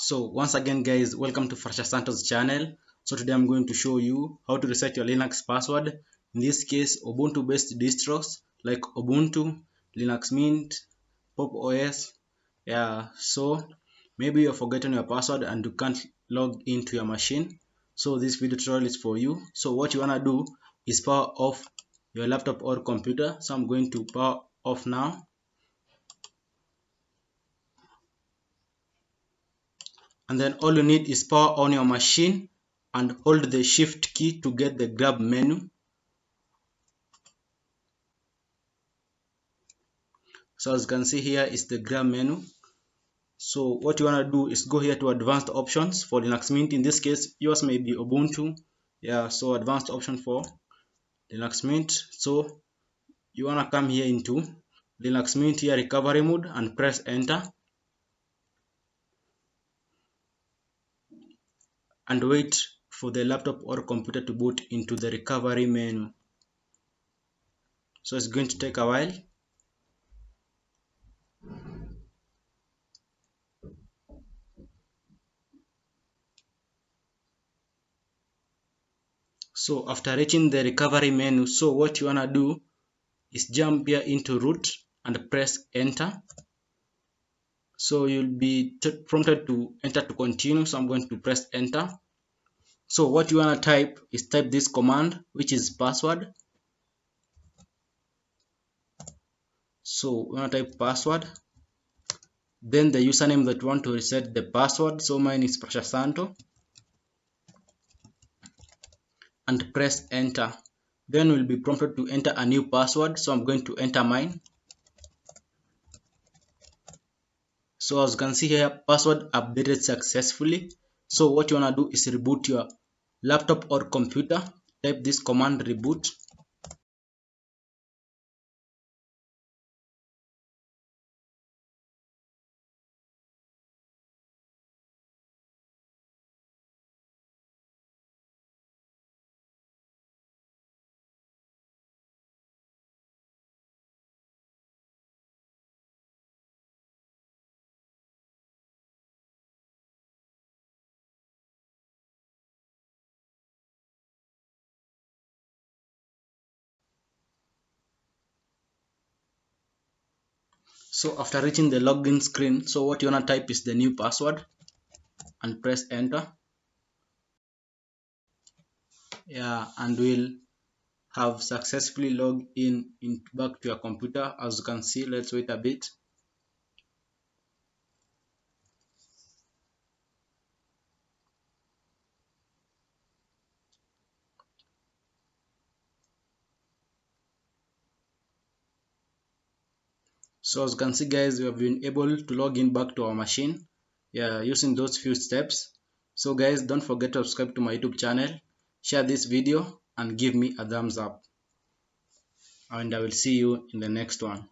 So once again guys, welcome to Farsha Santos channel. So today I'm going to show you how to reset your Linux password. In this case, Ubuntu based distros like Ubuntu, Linux Mint, Pop OS. Yeah, so maybe you've forgotten your password and you can't log into your machine. So this video tutorial is for you. So what you wanna do is power off your laptop or computer. So I'm going to power off now. And then all you need is power on your machine and hold the shift key to get the grab menu. So as you can see here is the grab menu. So what you want to do is go here to advanced options for Linux Mint. In this case yours may be Ubuntu. Yeah, so advanced option for Linux Mint. So you want to come here into Linux Mint here, recovery mode, and press enter and wait for the laptop or computer to boot into the recovery menu. So it's going to take a while. So after reaching the recovery menu, so what you wanna do is jump here into root and press enter. So you'll be prompted to enter to continue. So I'm going to press enter. So what you wanna type is type this command, which is password. So we wanna type password. Then the username that you want to reset the password. So mine is Prasha Santo. And press enter. Then we'll be prompted to enter a new password. So I'm going to enter mine. So as you can see here, password updated successfully. So what you wanna do is reboot your laptop or computer. Type this command reboot. So after reaching the login screen, so what you wanna type is the new password and press enter. Yeah, and we'll have successfully logged in back to your computer. As you can see, let's wait a bit. So as you can see guys, we have been able to log in back to our machine, yeah, using those few steps. So guys, don't forget to subscribe to my YouTube channel, share this video and give me a thumbs up, and I will see you in the next one.